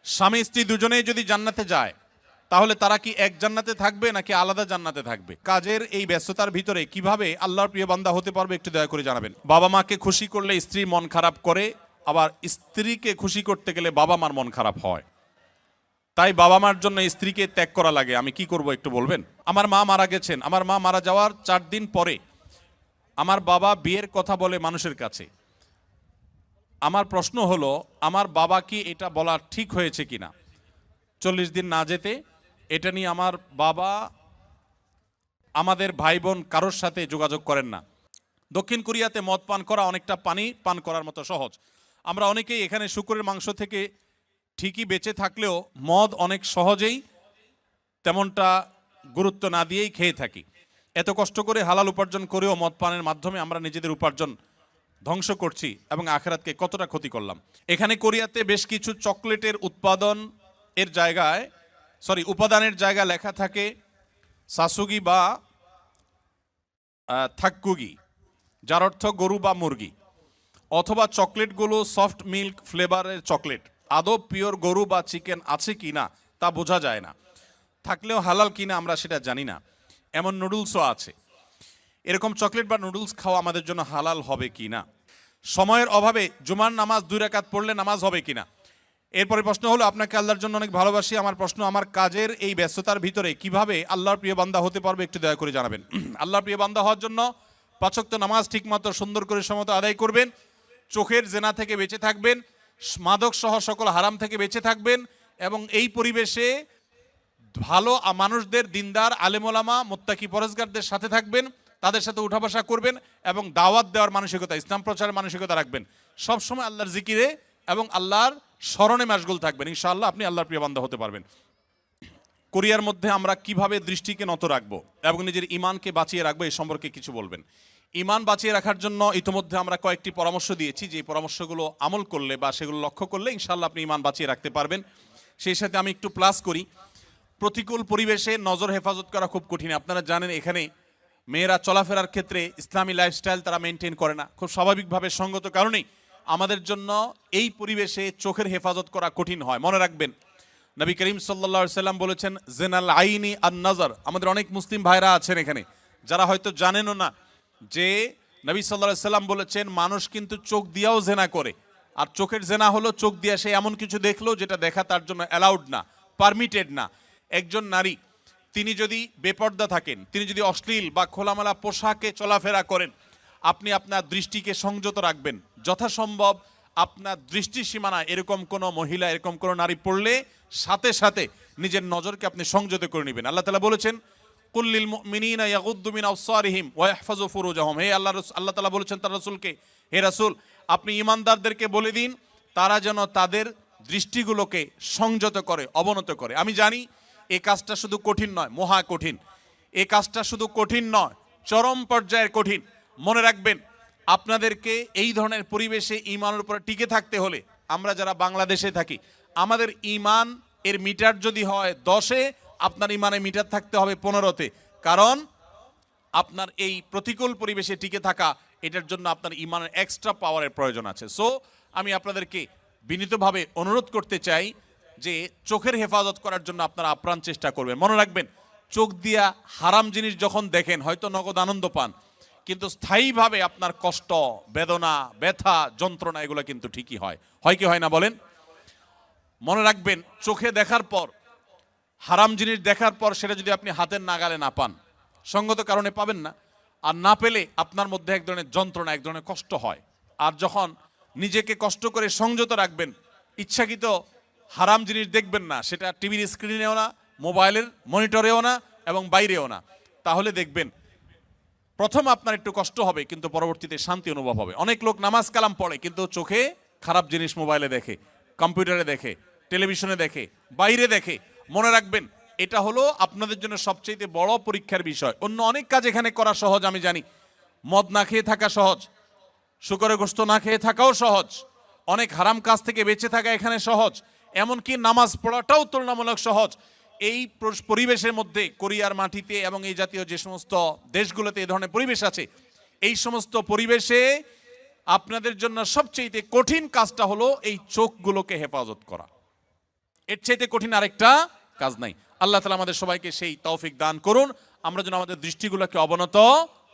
স্বামী স্ত্রী দুজনেই যদি জান্নাতে যায় তাহলে তারা কি এক জান্নাতে থাকবে নাকি আলাদা জান্নাতে থাকবে? কাজের এই ব্যস্ততার ভিতরে কিভাবে আল্লাহর প্রিয় বান্দা হতে পারবে একটু দয়া করে জানাবেন। বাবা মাকে খুশি করলে স্ত্রী মন খারাপ করে, আবার স্ত্রীকে খুশি করতে গেলে বাবা মার মন খারাপ হয়। তাই বাবা মার জন্য স্ত্রীকে ত্যাগ করা লাগে। আমি কি করব একটু বলবেন? আমার মা মারা গেছেন। আমার মা মারা যাওয়ার 4 দিন পরে আমার বাবা বিয়ের কথা বলে মানুষের কাছে। আমার প্রশ্ন হলো, আমার বাবা কি এটা বলা ঠিক হয়েছে কিনা? 40 দিন না যেতে এটা নিয়ে আমার বাবা আমাদের ভাই বোন কারোর সাথে যোগাযোগ করেন না। দক্ষিণ কোরিয়াতে মদ পান করা অনেকটা পানি পান করার মতো সহজ। আমরা অনেকেই এখানে শুকরের মাংস থেকে ঠিকই বেঁচে থাকলেও মদ অনেক সহজেই তেমনটা গুরুত্ব না দিয়েই খেয়ে থাকি। এত কষ্ট করে হালাল উপার্জন করেও মদ পানের মাধ্যমে আমরা নিজেদের উপার্জন ধ্বংস করছি এবং আখিরাতকে কতটা ক্ষতি করলাম। এখানে কোরিয়াতে বেশ কিছু চকলেটের উপাদানের জায়গা লেখা থাকে সাসুগি বা থাক্কুগি, যার অর্থ গরু বা মুরগি, অথবা চকলেটগুলো সফট মিল্ক ফ্লেভারের চকলেট। আদৌ পিওর গরু বা চিকেন আছে কি না তা বোঝা যায় না, থাকলেও হালাল কিনা আমরা সেটা জানি না। এমন নুডলসও আছে। এরকম চকলেট বা নুডলস খাওয়া আমাদের জন্য হালাল হবে কি না? সময়ের অভাবে জুমার নামাজ 2 রাকাত পড়লে নামাজ হবে কিনা? এরপরে প্রশ্ন হলো, আপনাকে আল্লাহর জন্য অনেক ভালোবাসি। আমার প্রশ্ন, আমার কাজের এই ব্যস্ততার ভিতরে কিভাবে আল্লাহর প্রিয় বান্দা হতে পারবে একটু দয়া করে জানাবেন। আল্লাহর প্রিয় বান্দা হওয়ার জন্য 5 ওয়াক্ত নামাজ ঠিকমতো সুন্দর করে সমত আদায় করবেন, চোখের জেনা থেকে বেঁচে থাকবেন, মাদক সহ সকল হারাম থেকে বেঁচে থাকবেন, এবং এই পরিবেশে ভালো মানুষদের, দিনদার আলেমোলামা মুত্তাকি পরেজগারদের সাথে থাকবেন, তাদের সাথে উঠা বসা করবেন এবং দাওয়াত দেওয়ার মানসিকতা, ইসলাম প্রচারের মানসিকতা রাখবেন। সবসময় আল্লাহর জিকিরে এবং আল্লাহর স্মরণে মাশগুল থাকবেন। ইনশাআল্লাহ আপনি আল্লাহর প্রিয় বান্দা হতে পারবেন। কোরিয়ার মধ্যে আমরা কিভাবে দৃষ্টিকে নত রাখবো এবং নিজের ইমানকে বাঁচিয়ে রাখবো এই সম্পর্কে কিছু বলবেন। ইমান বাঁচিয়ে রাখার জন্য ইতিমধ্যে আমরা কয়েকটি পরামর্শ দিয়েছি, যে পরামর্শগুলো আমল করলে বা সেগুলো লক্ষ্য করলে ইনশাআল্লাহ আপনি ইমান বাঁচিয়ে রাখতে পারবেন। সেই সাথে আমি একটু প্লাস করি, প্রতিকূল পরিবেশে নজর হেফাজত করা খুব কঠিন। আপনারা জানেন এখানে মেয়েরা চলাফেরার ক্ষেত্রে ইসলামী লাইফস্টাইল তারা মেনটেন করে না, খুব স্বাভাবিকভাবে সঙ্গত কারণেই আমাদের জন্য এই পরিবেশে চোখের হেফাজত করা কঠিন হয়। মনে রাখবেন, নবী করিম সাল্লাল্লাহু আলাইহি সাল্লাম বলেছেন জেনাল আইনি আন নজর। আমাদের অনেক মুসলিম ভাইরা আছেন এখানে যারা হয়তো জানেনও না যে নবী সাল্লাল্লাহু আলাইহি সাল্লাম বলেছেন মানুষ কিন্তু চোখ দিয়েও জেনা করে। আর চোখের জেনা হলো চোখ দিয়ে সে এমন কিছু দেখলো যেটা দেখা তার জন্য অ্যালাউড না, পারমিটেড না। একজন নারী তিনি যদি বেপর্দা থাকেন, তিনি যদি অশ্লীল বা খোলামেলা পোশাকে চলাফেরা করেন, আপনি আপনার দৃষ্টিকে সংযত রাখবেন। যথাসম্ভব আপনার দৃষ্টি সীমানায় এরকম কোনো মহিলা, এরকম কোনো নারী পড়লে সাথে সাথে নিজের নজরকে আপনি সংযত করে নেবেন। আল্লাহ তাআলা বলেছেন কুল্লিল মুমিনিনা ইয়াগুদ্দু মিন আবসারিহিম ওয়া ইয়াহফাযু ফুরুজাহুম। হে আল্লাহ তাআলা বলেছেন তার রাসূলকে, হে রাসূল আপনি ঈমানদারদেরকে বলে দিন তারা যেন তাদের দৃষ্টিগুলোকে সংযত করে, অবনত করে। আমি জানি এই কাজটা শুধু কঠিন নয়, মহা কঠিন। এই কাজটা শুধু কঠিন নয়, চরম পর্যায়ের কঠিন। মনে রাখবেন, আপনাদেরকে এই ধরনের পরিবেশে ঈমানের উপর টিকে থাকতে হলে, আমরা যারা বাংলাদেশে থাকি, আমাদের ঈমান এর মিটার যদি হয় 10-এ, আপনার ঈমানের মিটার থাকতে হবে 15-তে। কারণ আপনার এই প্রতিকূল পরিবেশে টিকে থাকা, এটার জন্য আপনার ঈমানের এক্সট্রা পাওয়ারের প্রয়োজন আছে। সো আমি আপনাদেরকে বিনীতভাবে অনুরোধ করতে চাই যে চোখের হেফাজত করার জন্য আপনারা আপ্রাণ চেষ্টা করবেন। মনে রাখবেন, চোখ দিয়া হারাম জিনিস যখন দেখেন হয়তো নগদ আনন্দ পান, কিন্তু স্থায়ীভাবে আপনার কষ্ট, বেদনা, ব্যথা, যন্ত্রণা এগুলো কিন্তু ঠিকই হয়। হয় কি হয় না বলেন? মনে রাখবেন, চোখে দেখার পর, হারাম জিনিস দেখার পর সেটা যদি আপনি হাতের নাগালে না পান, সঙ্গত কারণে পাবেন না, আর না পেলে আপনার মধ্যে এক ধরনের যন্ত্রণা, এক ধরনের কষ্ট হয়। আর যখন নিজেকে কষ্ট করে সংযত রাখবেন, ইচ্ছাকৃত হারাম জিনিস দেখবেন না, সেটা টিভির স্ক্রিনেও না, মোবাইলের মনিটরেও না এবং বাইরেও না, তাহলে দেখবেন প্রথম আপনার একটু কষ্ট হবে কিন্তু পরবর্তীতে শান্তি অনুভব হবে। অনেক লোক নামাজ কালাম পড়ে কিন্তু চোখে খারাপ জিনিস মোবাইলে দেখে, কম্পিউটারে দেখে, টেলিভিশনে দেখে, বাইরে দেখে। মনে রাখবেন, এটা হলো আপনাদের জন্য সবচেয়ে বড় পরীক্ষার বিষয়। অন্য অনেক কাজ এখানে করা সহজ, আমি জানি। মদ না খেয়ে থাকা সহজ, শুকরের গোশত না খেয়ে থাকাও সহজ, অনেক হারাম কাজ থেকে বেঁচে থাকা এখানে সহজ, এমনকি নামাজ পড়াটাও তুলনামূলক সহজ। এই পরিবেশের মধ্যে, কোরিয়ার মাটিতে এবং এই জাতীয় যে সমস্ত দেশগুলোতে এই ধরনের পরিবেশ আছে, এই সমস্ত পরিবেশে আপনাদের জন্য সবচেয়ে কঠিন কাজটা হলো এই চোখগুলোকে হেফাজত করা। এর চাইতে কঠিন আরেকটা কাজ নাই। আল্লাহ তাআলা আমাদের সবাইকে সেই তৌফিক দান করুন, আমরা যেন আমাদের দৃষ্টিগুলোকে অবনত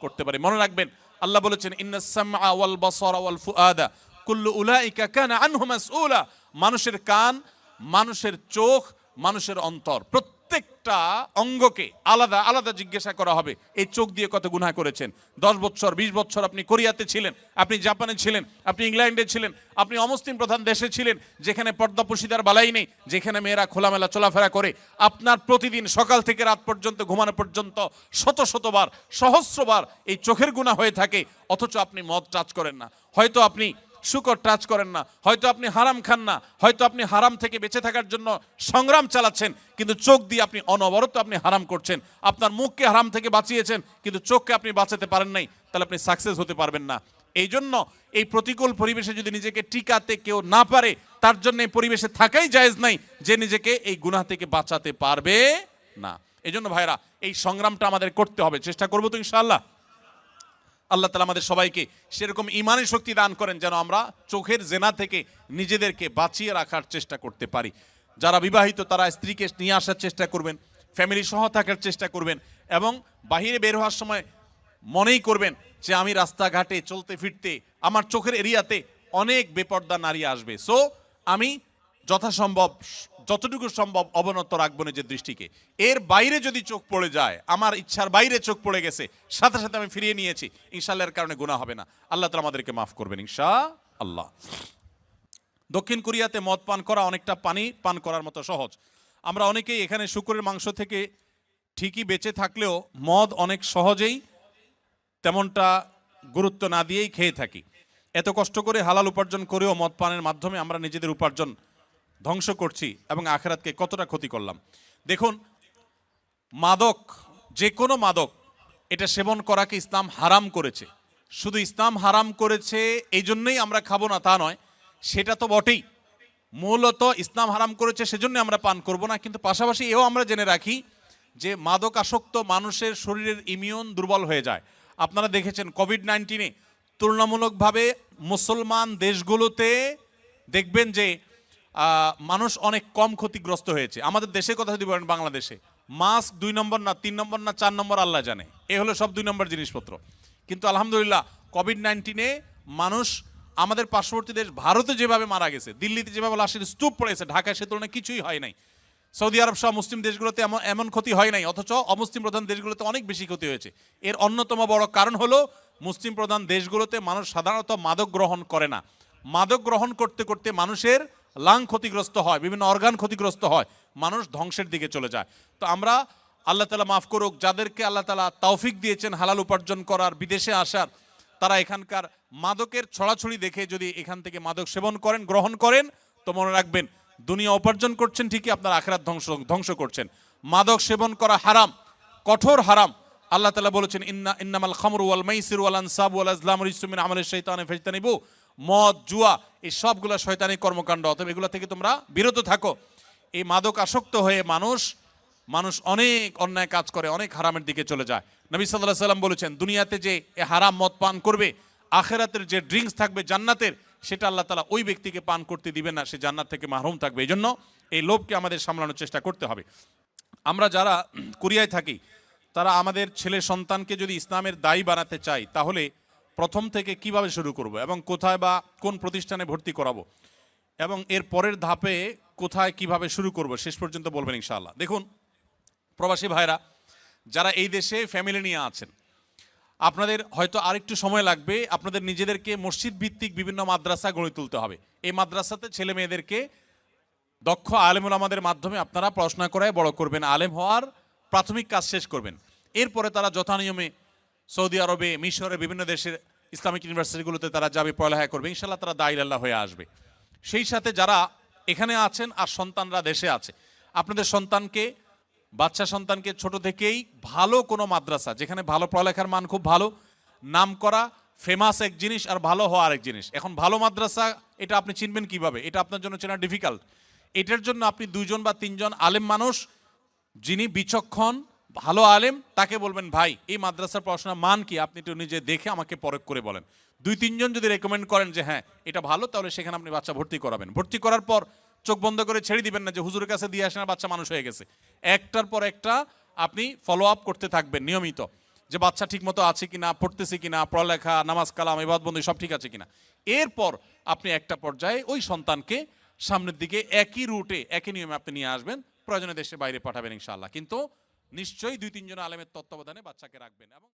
করতে পারি। মনে রাখবেন আল্লাহ বলেছেন ইন্নাস সামআ ওয়াল বাসারা ওয়াল ফুআদা কুল্লু উলাইকা কানা আনহু মাসউলা। মানুষের কান, মানুষের চোখ, মানুষের অন্তর, প্রত্যেকটা অঙ্গকে আলাদা আলাদা জিজ্ঞাসা করা হবে এই চোখ দিয়ে কত গুনাহ করেছেন। 10 বছর 20 বছর আপনি কোরিয়াতে ছিলেন, আপনি জাপানে ছিলেন, আপনি ইংল্যান্ডে ছিলেন, আপনি অমুসলিম প্রধান দেশে ছিলেন যেখানে পর্দা পশিদার বালাই নেই, যেখানে মেয়েরা খোলামেলা চলাফেরা করে। আপনার প্রতিদিন সকাল থেকে রাত পর্যন্ত ঘুমানো পর্যন্ত শত শতবার সহস্রবার এই চোখের গুনাহ হয়ে থাকে, অথচ আপনি মদ টাচ করেন না, হয়তো আপনি শুকর টাচ করেন না, হয়তো আপনি হারাম খান না, হয়তো আপনি হারাম থেকে বেঁচে থাকার জন্য সংগ্রাম চালাচ্ছেন, কিন্তু চোখ দিয়ে আপনি অনবরত আপনি হারাম করছেন। আপনার মুখকে হারাম থেকে বাঁচিয়েছেন কিন্তু চোখকে আপনি বাঁচাতে পারেন নাই, তাহলে আপনি সাকসেস হতে পারবেন না। এই জন্য এই প্রতিকূল পরিবেশে যদি নিজেকে টিকাতে কেউ না পারে, তার জন্য এই পরিবেশে থাকাই জায়েজ নাই যে নিজেকে এই গুনাহ থেকে বাঁচাতে পারবে না। এই জন্য ভাইরা এই সংগ্রামটা আমাদের করতে হবে, চেষ্টা করবো তো ইনশাআল্লাহ। আল্লাহ তাআলা আমাদের সবাইকে সেরকম ঈমানের শক্তি দান করেন যেন আমরা চোখের জেনা থেকে নিজেদেরকে বাঁচিয়ে রাখার চেষ্টা করতে পারি। যারা বিবাহিত তারা স্ত্রীকে নিয়ে আসার চেষ্টা করবেন, ফ্যামিলি সহ থাকার চেষ্টা করবেন, এবং বাহিরে বের হওয়ার সময় মনেই করবেন যে আমি রাস্তাঘাটে চলতে ফিরতে আমার চোখের এরিয়াতে অনেক বেপর্দা নারী আসবে, সো আমি যথাসম্ভব যতটুকু সম্ভব অবনত রাখবো নিজের দৃষ্টিকে। এর বাইরে যদি চোখ পড়ে যায়, আমার ইচ্ছার বাইরে চোখ পড়ে গেছে, সাথে সাথে আমি ফিরিয়ে নিয়েছি, ইনশাআল্লাহ এর কারণে গুনাহ হবে না। আল্লাহ তাআলা আমাদেরকে মাফ করবেন ইনশাআল্লাহ। দক্ষিণ কোরিয়াতে মদ পান করা অনেকটা পানি পান করার মতো সহজ। আমরা অনেকেই এখানে শুকরের মাংস থেকে ঠিকই বেঁচে থাকলেও মদ অনেক সহজেই তেমনটা গুরুত্ব না দিয়েই খেয়ে থাকি। এত কষ্ট করে হালাল উপার্জন করেও মদ পানের মাধ্যমে আমরা নিজেদের উপার্জন ধ্বংস করছি এবং আখিরাতকে কতটা ক্ষতি করলাম। দেখুন, মাদক, যে কোনো মাদক, এটা সেবন করাকে ইসলাম হারাম করেছে। শুধু ইসলাম হারাম করেছে এই জন্যই আমরা খাবো না তা নয়, সেটা তো বটেই। মূলত ইসলাম হারাম করেছে সেজন্য আমরা পান করব না, কিন্তু পাশাপাশি এও আমরা জেনে রাখি যে মাদক আসক্ত মানুষের শরীরের ইমিউন দুর্বল হয়ে যায়। আপনারা দেখেছেন কোভিড-19-এ তুলনামূলকভাবে মুসলমান দেশগুলোতে দেখবেন যে মানুষ অনেক কম ক্ষতিগ্রস্ত হয়েছে। আমাদের দেশের কথা যদি বলেন, বাংলাদেশে মাস্ক 2 নম্বর না 3 নম্বর না 4 নম্বর আল্লাহ জানে, এ হলো সব 2 নম্বর জিনিসপত্র। কিন্তু আলহামদুলিল্লাহ কোভিড-19-এ মানুষ আমাদের পার্শ্ববর্তী দেশ ভারতে যেভাবে মারা গেছে, দিল্লিতে যেভাবে লাশের স্তূপ পড়েছে, ঢাকায় সে তুলনায় কিছুই হয় নাই। সৌদি আরব সহ মুসলিম দেশগুলোতে এমন ক্ষতি হয় নাই, অথচ অমুসলিম প্রধান দেশগুলোতে অনেক বেশি ক্ষতি হয়েছে। এর অন্যতম বড় কারণ হলো মুসলিম প্রধান দেশগুলোতে মানুষ সাধারণত মাদক গ্রহণ করে না। মাদক গ্রহণ করতে করতে মানুষের লাং ক্ষতিগ্রস্ত হয়, বিভিন্ন অর্গান ক্ষতিগ্রস্ত হয়, মানুষ ধ্বংসের দিকে চলে যায়। তো আমরা, আল্লাহ তাআলা মাফ করুক, যাদেরকে আল্লাহ তাআলা তৌফিক দিয়েছেন হালাল উপার্জন করার, বিদেশে আসার, তারা এখানকার মাদকের ছড়াছড়ি দেখে যদি এখান থেকে মাদক সেবন করেন, গ্রহণ করেন, তো মনে রাখবেন দুনিয়া উপার্জন করছেন ঠিকই, আপনার আখিরাত ধ্বংস করছেন। মাদক সেবন করা হারাম, কঠোর হারাম। আল্লাহ তাআলা বলেছেন ইন্নামাল খামরু ওয়াল মাইসিরু ওয়াল আনসাবু ওয়াল আজলামু রিজসুম মিন আমালিশ শাইতানি ফাজতানিবু। মদ, জুয়া, এই সবগুলো শয়তানি কর্মকাণ্ড, অতএব এগুলো থেকে তোমরা বিরত থাকো। এই মাদক আসক্ত হয়ে মানুষ অনেক অন্যায় কাজ করে, অনেক হারামের দিকে চলে যায়। নবী সাল্লাল্লাহু আলাইহি সাল্লাম বলেছেন দুনিয়াতে যে হারাম মদ পান করবে, আখিরাতের যে ড্রিঙ্কস থাকবে জান্নাতের, সেটা আল্লাহ তাআলা ওই ব্যক্তিকে পান করতে দিবেন না, সে জান্নাত থেকে মাহরুম থাকবে। এই জন্য এই লোভকে আমাদের সামলানোর চেষ্টা করতে হবে। আমরা যারা কোরিয়ায় থাকি, তারা আমাদের ছেলে সন্তানকে যদি ইসলামের দায়ী বানাতে চাই, তাহলে প্রথম থেকে কিভাবে শুরু করব এবং কোথায় বা কোন প্রতিষ্ঠানে ভর্তি করাবো, এবং এর পরের ধাপে কোথায় কিভাবে শুরু করব, শেষ পর্যন্ত বলবেন ইনশাআল্লাহ। দেখুন প্রবাসী ভাইরা যারা এই দেশে ফ্যামিলি নিয়ে আছেন, আপনাদের হয়তো আরেকটু সময় লাগবে, আপনাদের নিজেদেরকে মসজিদ ভিত্তিক বিভিন্ন মাদ্রাসা গড়ে তুলতে হবে। এই মাদ্রাসাতে ছেলে মেয়েদেরকে দক্ষ আলেম ওলামাদের মাধ্যমে আপনারা পড়াশোনা করায় বড় করবেন, আলেম হওয়ার প্রাথমিক কাজ শেষ করবেন। এরপরে তারা যথানিয়মে সৌদি আরবে, মিশরে, বিভিন্ন দেশের ইসলামিক ইউনিভার্সিটিগুলোতে তারা যাবে, পড়ালেখা করবে, ইনশাআল্লাহ তারা দায়ী আল্লাহ হয়ে আসবে। সেই সাথে যারা এখানে আছেন আর সন্তানরা দেশে আছে, আপনাদের সন্তানকে, বাচ্চা সন্তানকে ছোট থেকেই ভালো কোনো মাদ্রাসা, যেখানে ভালো পড়ালেখার মান খুব ভালো, নাম করা, ফেমাস এক জিনিস, আর ভালো হওয়া আরেক জিনিস। এখন ভালো মাদ্রাসা এটা আপনি চিনবেন কিভাবে? এটা আপনার জন্য চেনা ডিফিকাল্ট। এটার জন্য আপনি 2 জন বা 3 জন আলেম মানুষ, যিনি বিচক্ষণ ভালো আলেম, তাকে বলবেন ভাই এই মাদ্রাসার পড়াশোনার মান কি, আপনি একটু নিজে দেখে আমাকে পরখ করে বলেন। 2-3 জন যদি রেকমেন্ড করেন যে হ্যাঁ এটা ভালো, তাহলে সেখানে আপনি বাচ্চা ভর্তি করাবেন। ভর্তি করার পর চোখ বন্ধ করে ছেড়ে দিবেন না যে হুজুরের কাছে দিয়ে আসেন বাচ্চা মানুষ হয়ে গেছে। একটার পর একটা আপনি ফলো আপ করতে থাকবেন নিয়মিত, যে বাচ্চা ঠিক মতো আছে কিনা, পড়তেছে কিনা, পড়ালেখা, নামাজ কালাম, ইবাদত বন্দি সব ঠিক আছে কিনা। এরপর আপনি একটা পর্যায়ে ওই সন্তানকে সামনের দিকে একই রুটে একই নিয়মে আপনি নিয়ে আসবেন, প্রয়োজনে দেশের বাইরে পাঠাবেন ইনশাআল্লাহ। কিন্তু নিশ্চয়ই 2-3 জন আলেমের তত্ত্বাবধানে বাচ্চাকে রাখবেন। এবং